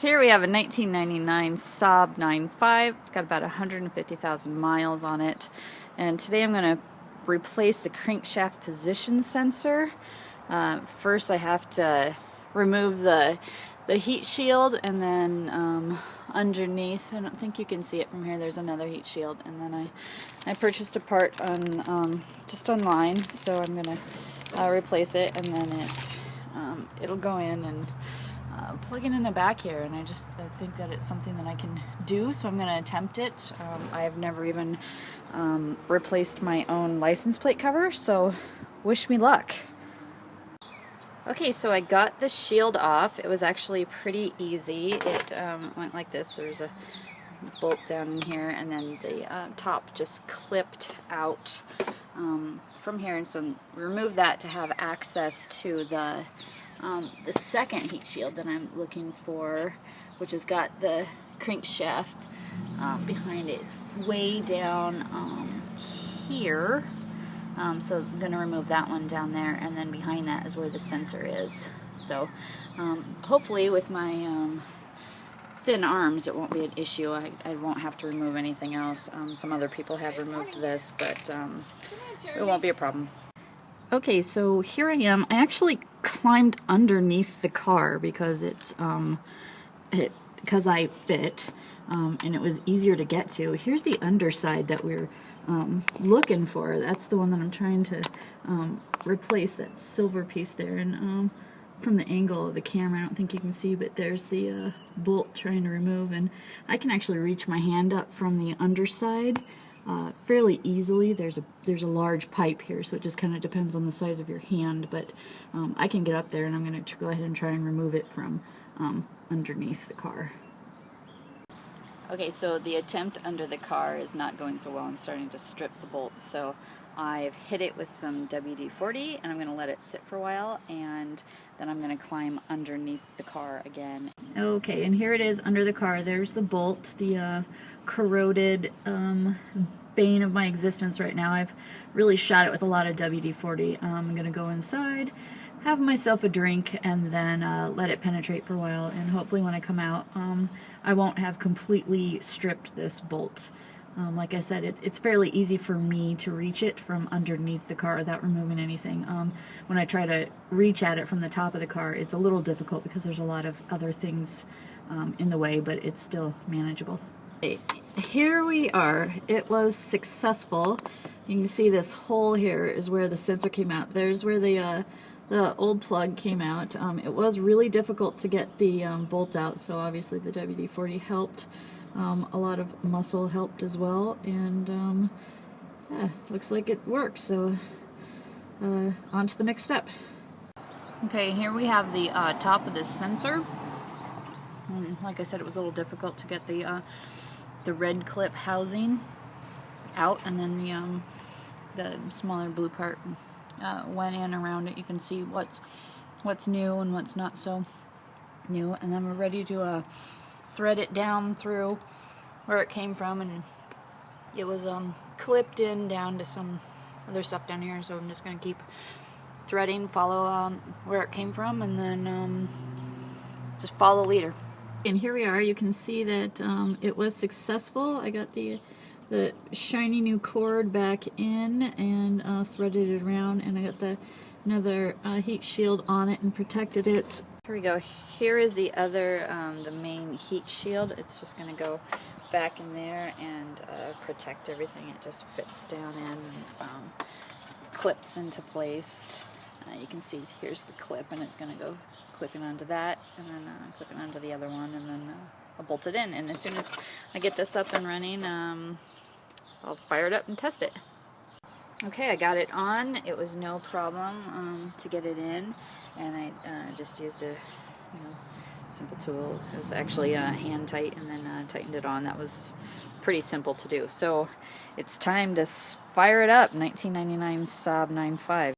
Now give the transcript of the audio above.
Here we have a 1999 Saab 9.5. It's got about 150,000 miles on it. And today I'm going to replace the crankshaft position sensor. First I have to remove the heat shield, and then underneath, I don't think you can see it from here, there's another heat shield. And then I purchased a part on just online, so I'm going to replace it, and then it'll go in and plug in the back here, and I think that it's something that I can do, so I'm going to attempt it. I have never even replaced my own license plate cover, so wish me luck. Okay, so I got the shield off. It was actually pretty easy. It went like this. There's a bolt down in here, and then the top just clipped out from here, and so remove that to have access to the second heat shield that I'm looking for, which has got the crankshaft behind it. It's way down here, so I'm going to remove that one down there, and then behind that is where the sensor is. So hopefully with my thin arms it won't be an issue. I won't have to remove anything else. Some other people have removed this, but it won't be a problem. Okay, so here I am. I actually climbed underneath the car because because I fit, and it was easier to get to. Here's the underside that we're looking for. That's the one that I'm trying to replace, that silver piece there. And from the angle of the camera, I don't think you can see, but there's the bolt trying to remove, and I can actually reach my hand up from the underside fairly easily. There's a large pipe here, so it just kind of depends on the size of your hand, but I can get up there, and I'm going to go ahead and try and remove it from underneath the car. Okay, so the attempt under the car is not going so well. I'm starting to strip the bolts, so I've hit it with some WD-40, and I'm going to let it sit for a while, and then I'm going to climb underneath the car again. Okay, and here it is under the car. There's the bolt, the corroded bane of my existence right now. I've really shot it with a lot of WD-40. I'm going to go inside, have myself a drink, and then let it penetrate for a while, and hopefully when I come out I won't have completely stripped this bolt. Like I said, it's fairly easy for me to reach it from underneath the car without removing anything. When I try to reach at it from the top of the car, it's a little difficult because there's a lot of other things in the way, but it's still manageable. Here we are. It was successful. You can see this hole here is where the sensor came out. There's where the old plug came out. It was really difficult to get the bolt out, so obviously the WD-40 helped. A lot of muscle helped as well, and yeah, looks like it works. So on to the next step. Okay, here we have the top of the sensor. And like I said, it was a little difficult to get the red clip housing out, and then the smaller blue part went in around it. You can see what's new and what's not so new, and then we're ready to thread it down through where it came from, and it was clipped in down to some other stuff down here, so I'm just going to keep threading, follow where it came from, and then just follow the leader. And here we are. You can see that it was successful. I got the shiny new cord back in and threaded it around, and I got another heat shield on it and protected it. Here we go. Here is the other, the main heat shield. It's just going to go back in there and protect everything. It just fits down in and clips into place. You can see here's the clip, and it's going to go clipping onto that, and then clipping onto the other one, and then I'll bolt it in. And as soon as I get this up and running, I'll fire it up and test it. Okay, I got it on. It was no problem to get it in, and I just used a simple tool. It was actually hand tight, and then tightened it on. That was pretty simple to do. So it's time to fire it up. 1999 Saab 9.5.